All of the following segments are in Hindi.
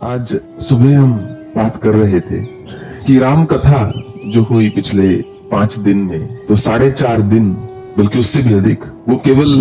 आज सुबह हम बात कर रहे थे कि राम कथा जो हुई पिछले 5 दिन में, तो 4.5 दिन बल्कि उससे भी अधिक वो केवल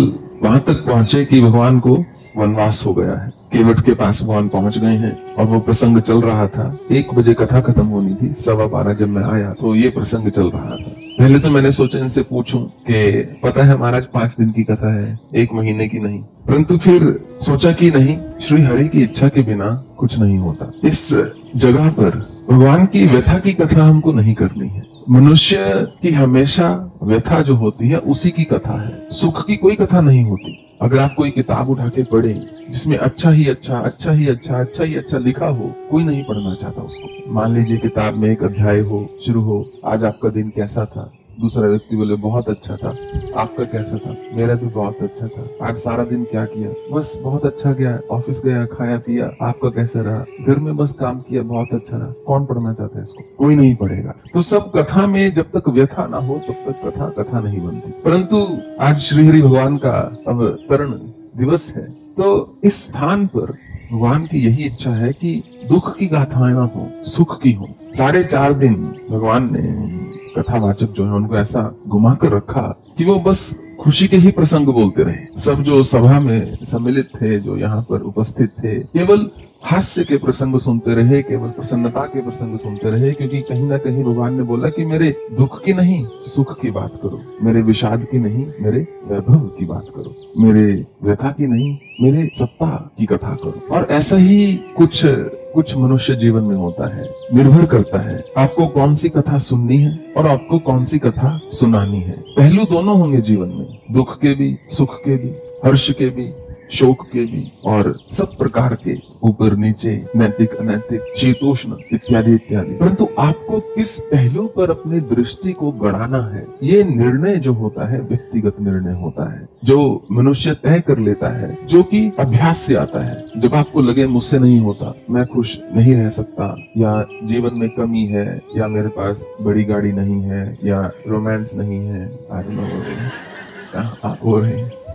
वहां तक पहुंचे कि भगवान को वनवास हो गया है। केवट के पास भगवान पहुंच गए हैं और वो प्रसंग चल रहा था। 1 बजे कथा खत्म होनी थी, 12:15 जब मैं आया तो ये प्रसंग चल रहा था। पहले तो मैंने सोचा इनसे पूछूं कि पता है महाराज 5 दिन की कथा है, 1 महीने की नहीं। परंतु फिर सोचा कि नहीं, श्री हरि की इच्छा के बिना कुछ नहीं होता। इस जगह पर भगवान की व्यथा की कथा हमको नहीं करनी है। मनुष्य की हमेशा व्यथा जो होती है उसी की कथा है, सुख की कोई कथा नहीं होती। अगर आप कोई किताब उठा के पढ़े जिसमें अच्छा ही अच्छा लिखा हो, कोई नहीं पढ़ना चाहता उसको। मान लीजिए किताब में एक अध्याय हो, शुरू हो, आज आपका दिन कैसा था, दूसरा व्यक्ति बोले बहुत अच्छा था, आपका कैसा था, मेरा भी बहुत अच्छा था। आज सारा दिन क्या किया, बस बहुत अच्छा गया, ऑफिस गया, खाया पिया, आपका कैसा रहा, घर में बस काम किया, बहुत अच्छा रहा। कौन पढ़ना चाहता है इसको? कोई नहीं पढ़ेगा। तो सब कथा में जब तक व्यथा ना हो तब तक कथा नहीं बनती। परंतु आज श्री हरि भगवान का अवतरण दिवस है, तो इस स्थान पर भगवान की यही इच्छा है कि दुख की गाथाएं ना हो, सुख की हो। 4.5 दिन भगवान ने कथावाचक जो है उनको ऐसा घुमा कर रखा कि वो बस खुशी के ही प्रसंग बोलते रहे। सब जो सभा में सम्मिलित थे, जो यहाँ पर उपस्थित थे, केवल हास्य के प्रसंग सुनते रहे, केवल प्रसन्नता के प्रसंग सुनते रहे। क्योंकि कहीं ना कहीं भगवान ने बोला कि मेरे दुख की नहीं सुख की बात करो, मेरे विषाद की नहीं मेरे वैभव की बात करो, मेरे व्यथा की नहीं मेरे सत्ता की कथा करो। और ऐसा ही कुछ मनुष्य जीवन में होता है। निर्भर करता है आपको कौन सी कथा सुननी है और आपको कौन सी कथा सुनानी है। पहलू दोनों होंगे जीवन में, दुख के भी, सुख के भी, हर्ष के भी, शोक के भी, और सब प्रकार के, ऊपर नीचे, नैतिक अनैतिक, शीतोष्ण इत्यादि इत्यादि। परंतु आपको किस पहलू पर अपनी दृष्टि को गड़ाना है, ये निर्णय जो होता है व्यक्तिगत निर्णय होता है, जो मनुष्य तय कर लेता है, जो कि अभ्यास से आता है। जब आपको लगे मुझसे नहीं होता, मैं खुश नहीं रह सकता, या जीवन में कमी है, या मेरे पास बड़ी गाड़ी नहीं है, या रोमांस नहीं है,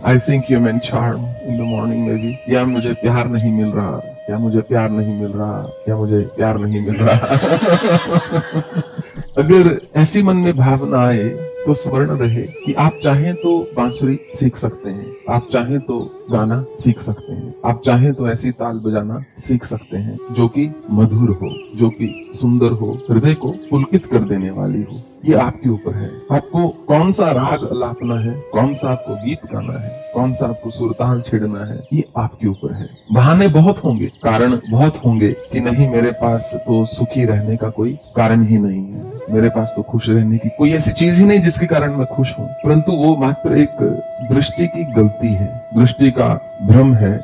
I think you meant charm in the morning maybe, या मुझे प्यार नहीं मिल रहा, या मुझे प्यार नहीं मिल रहा, या मुझे प्यार नहीं मिल रहा। अगर ऐसी मन में भावना आए तो स्मरण रहे कि आप चाहें तो बांसुरी सीख सकते हैं, आप चाहें तो गाना सीख सकते हैं, आप चाहें तो ऐसी ताल बजाना सीख सकते हैं जो कि मधुर हो, जो कि सुंदर हो, हृदय को पुलकित कर देने वाली हो। ये आपके ऊपर है, आपको कौन सा राग अलापना है, कौन सा आपको गीत गाना है, कौन सा आपको सुरताल छेड़ना है, ये आपके ऊपर है। बहाने बहुत होंगे, कारण बहुत होंगे कि नहीं मेरे पास तो सुखी रहने का कोई कारण ही नहीं है, मेरे पास तो खुश रहने की कोई ऐसी चीज ही नहीं जिसके कारण मैं खुश हूँ। परंतु वो मात्र एक दृष्टि की गलती है, दृष्टि का भ्रम है।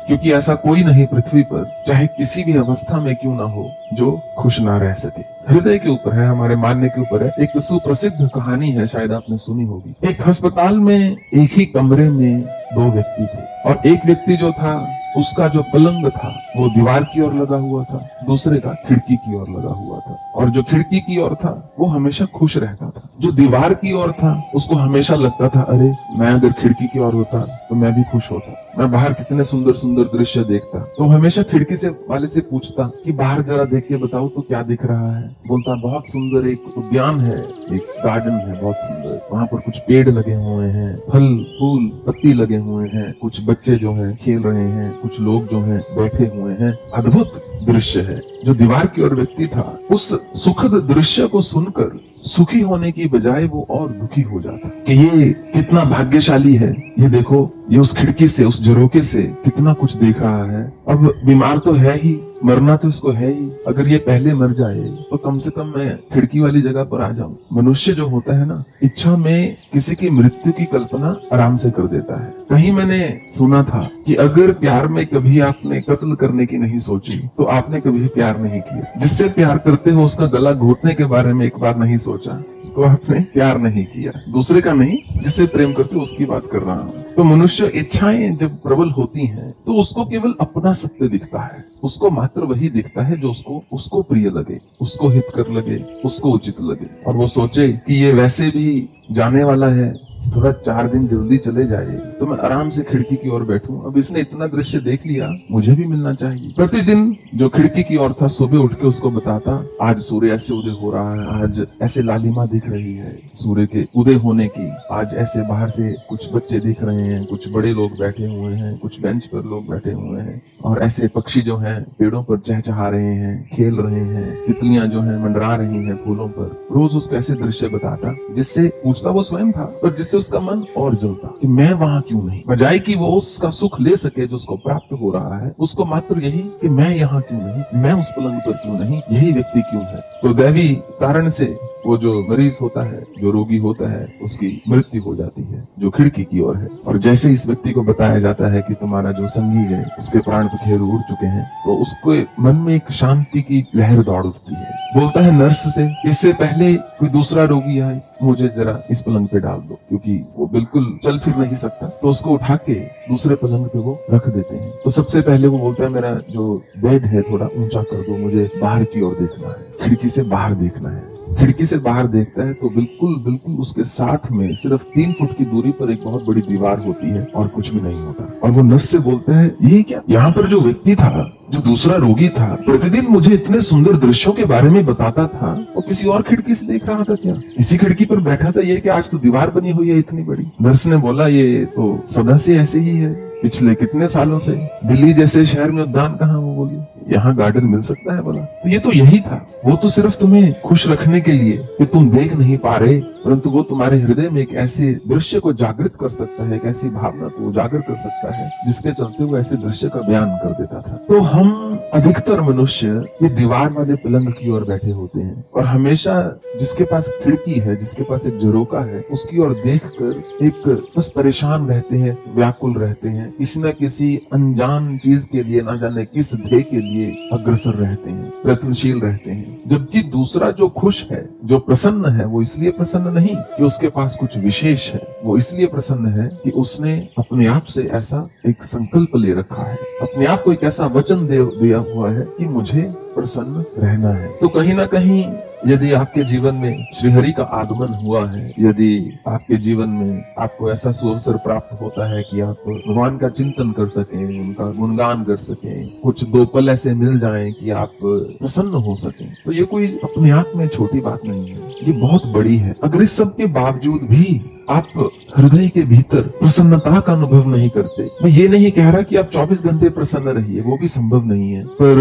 क्योंकि ऐसा कोई नहीं पृथ्वी पर, चाहे किसी भी अवस्था में क्यों ना हो, जो खुश ना रह सके। हृदय के ऊपर है, हमारे मानने के ऊपर है। एक सुप्रसिद्ध कहानी है, शायद आपने सुनी होगी। एक अस्पताल में एक ही कमरे में 2 व्यक्ति थे, और एक व्यक्ति जो था उसका जो पलंग था वो दीवार की ओर लगा हुआ था, दूसरे का खिड़की की ओर लगा हुआ था। और जो खिड़की की ओर था वो हमेशा खुश रहता था, जो दीवार की ओर था उसको हमेशा लगता था अरे मैं अगर खिड़की की ओर होता तो मैं भी खुश होता, मैं बाहर कितने सुंदर सुंदर दृश्य देखता। तो हमेशा खिड़की से वाले से पूछता कि बाहर जरा देख के बताओ तो क्या दिख रहा है। बोलता बहुत सुंदर एक उद्यान है, एक गार्डन है बहुत सुंदर, वहाँ पर कुछ पेड़ लगे हुए हैं, फल फूल पत्ती लगे हुए हैं, कुछ बच्चे जो हैं खेल रहे हैं, कुछ लोग जो हैं बैठे हुए हैं, अद्भुत दृश्य है। जो दीवार की ओर व्यक्ति था उस सुखद दृश्य को सुनकर सुखी होने की बजाय वो और दुखी हो जाता कि ये कितना भाग्यशाली है, ये देखो ये उस खिड़की से, उस झरोके से कितना कुछ देख रहा है। अब बीमार तो है ही, मरना तो इसको है ही, अगर ये पहले मर जाए तो कम से कम मैं खिड़की वाली जगह पर आ जाऊं। मनुष्य जो होता है ना, इच्छा में किसी की मृत्यु की कल्पना आराम से कर देता है। कहीं मैंने सुना था कि अगर प्यार में कभी आपने कत्ल करने की नहीं सोची तो आपने कभी प्यार नहीं किया। जिससे प्यार करते हो उसका गला घोटने के बारे में एक बार नहीं सोचा तो आपने प्यार नहीं किया। दूसरे का नहीं, जिससे प्रेम करते हो उसकी बात कर रहा हूँ। तो मनुष्य इच्छाएं जब प्रबल होती हैं तो उसको केवल अपना सत्य दिखता है, उसको मात्र वही दिखता है जो उसको प्रिय लगे, उसको हितकर लगे, उसको उचित लगे। और वो सोचे कि ये वैसे भी जाने वाला है, थोड़ा 4 दिन जल्दी चले जाए तो मैं आराम से खिड़की की ओर बैठूं। अब इसने इतना दृश्य देख लिया, मुझे भी मिलना चाहिए। प्रतिदिन जो खिड़की की ओर था, सुबह उठ के उसको बताता, आज सूर्य ऐसे उदय हो रहा है, आज ऐसे लालिमा दिख रही है सूर्य के उदय होने की, आज ऐसे बाहर से कुछ बच्चे दिख रहे हैं, कुछ बड़े लोग बैठे हुए हैं, कुछ बेंच पर लोग बैठे हुए हैं, और ऐसे पक्षी जो हैं पेड़ों पर चहचहा रहे हैं, खेल रहे हैं, तितलियां जो हैं मंडरा रही हैं फूलों पर। रोज उसको ऐसे दृश्य बताता, जिससे पूछता वो स्वयं था, पर जिससे उसका मन और जलता कि मैं वहां क्यों नहीं, बजाय कि वो उसका सुख ले सके जो उसको प्राप्त हो रहा है, उसको मात्र यही कि मैं यहाँ क्यों नहीं, मैं उस पलंग पर क्यों नहीं, यही व्यक्ति क्यों है। तो दैवी कारण से वो जो मरीज होता है, जो रोगी होता है, उसकी मृत्यु हो जाती है जो खिड़की की ओर है। और जैसे इस व्यक्ति को बताया जाता है कि तुम्हारा जो संगी है उसके प्राण पखेरु उड़ चुके हैं, तो उसके मन में एक शांति की लहर दौड़ उठती है। बोलता है नर्स से, इससे पहले कोई दूसरा रोगी आए मुझे जरा इस पलंग पे डाल दो, क्योंकि वो बिल्कुल चल फिर नहीं सकता। तो उसको उठा के दूसरे पलंग पे वो रख देते हैं। तो सबसे पहले वो बोलता है मेरा जो बेड है थोड़ा ऊंचा कर दो, मुझे बाहर की ओर देखना है, खिड़की से बाहर देखना है। खिड़की से बाहर देखता है तो बिल्कुल उसके साथ में सिर्फ 3 फुट की दूरी पर एक बहुत बड़ी दीवार होती है और कुछ भी नहीं होता। और वो नर्स से बोलता है ये क्या, यहाँ पर जो व्यक्ति था, जो दूसरा रोगी था, प्रतिदिन मुझे इतने सुंदर दृश्यों के बारे में बताता था, वो किसी और खिड़की से देख रहा था क्या, इसी खिड़की पर बैठा था, ये कि आज तो दीवार बनी हुई है इतनी बड़ी। नर्स ने बोला ये तो सदा से ऐसे ही है, पिछले कितने सालों से। दिल्ली जैसे शहर में उद्यान कहाँ, वो बोली यहाँ गार्डन मिल सकता है बोला। तो ये तो यही था, वो तो सिर्फ तुम्हें खुश रखने के लिए कि तुम देख नहीं पा रहे, परंतु वो तुम्हारे हृदय में एक ऐसे दृश्य को जागृत कर सकता है, एक ऐसी भावना को उजागर कर सकता है, जिसके चलते वो ऐसे दृश्य का बयान कर देता था। तो हम अधिकतर मनुष्य ये दीवार वाले पलंग की ओर बैठे होते हैं, और हमेशा जिसके पास खिड़की है, जिसके पास एक झरोका है, उसकी ओर देखकर एक बस परेशान रहते हैं, व्याकुल रहते हैं, किसी न किसी अनजान चीज के लिए, ना जाने किस ध्येय के लिए अग्रसर रहते हैं, प्रयत्नशील रहते हैं। जबकि दूसरा जो खुश है, जो प्रसन्न है, वो इसलिए प्रसन्न नहीं कि उसके पास कुछ विशेष है, वो इसलिए प्रसन्न है कि उसने अपने आप से ऐसा एक संकल्प ले रखा है, अपने आप को एक ऐसा वचन दिया हुआ है कि मुझे प्रसन्न रहना है। तो कहीं ना कहीं यदि आपके जीवन में श्रीहरि का आगमन हुआ है, यदि आपके जीवन में आपको ऐसा सुअवसर प्राप्त होता है कि आप भगवान का चिंतन कर सकें, उनका गुणगान कर सकें, कुछ 2 पल ऐसे मिल जाएं कि आप प्रसन्न हो सकें, तो ये कोई अपने आप में छोटी बात नहीं है, ये बहुत बड़ी है। अगर इस सब के बावजूद भी आप हृदय के भीतर प्रसन्नता का अनुभव नहीं करते, मैं ये नहीं कह रहा कि आप 24 घंटे प्रसन्न रहिए, वो भी संभव नहीं है, पर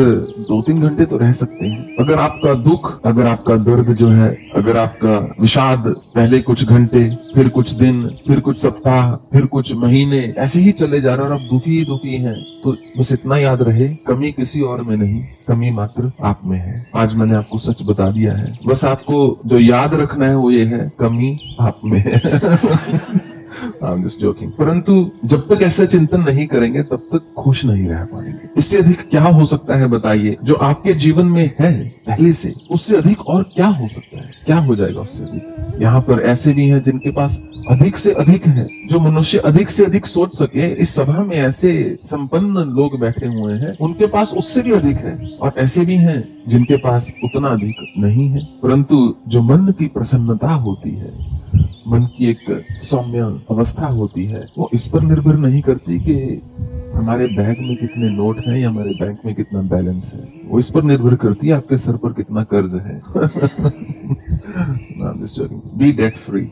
2-3 घंटे तो रह सकते हैं। अगर आपका दुख, अगर आपका दर्द जो है, अगर आपका विषाद पहले कुछ घंटे, फिर कुछ दिन, फिर कुछ सप्ताह, फिर कुछ महीने ऐसे ही चले जा रहा है और आप दुखी हैं, तो बस इतना याद रहे, कमी किसी और में नहीं, कमी मात्र आप में है। आज मैंने आपको सच बता दिया है, बस आपको जो याद रखना है वो ये है, कमी आप में है। I'm just joking. परंतु जब तक ऐसा चिंतन नहीं करेंगे तब तक खुश नहीं रह पाएंगे। इससे अधिक क्या हो सकता है बताइए, जो आपके जीवन में है पहले से, उससे अधिक और क्या हो सकता है, क्या हो जाएगा उससे अधिक। यहाँ पर ऐसे भी हैं जिनके पास अधिक से अधिक है, जो मनुष्य अधिक से अधिक सोच सके। इस सभा में ऐसे संपन्न लोग बैठे हुए हैं, उनके पास उससे भी अधिक है, और ऐसे भी हैं जिनके पास उतना अधिक नहीं है। परंतु जो मन की प्रसन्नता होती है, मन की एक सौम्य अवस्था होती है, वो इस पर निर्भर नहीं करती कि हमारे बैग में कितने नोट हैं या हमारे बैंक में कितना बैलेंस है, वो इस पर निर्भर करती है आपके सर पर कितना कर्ज है। Be debt free,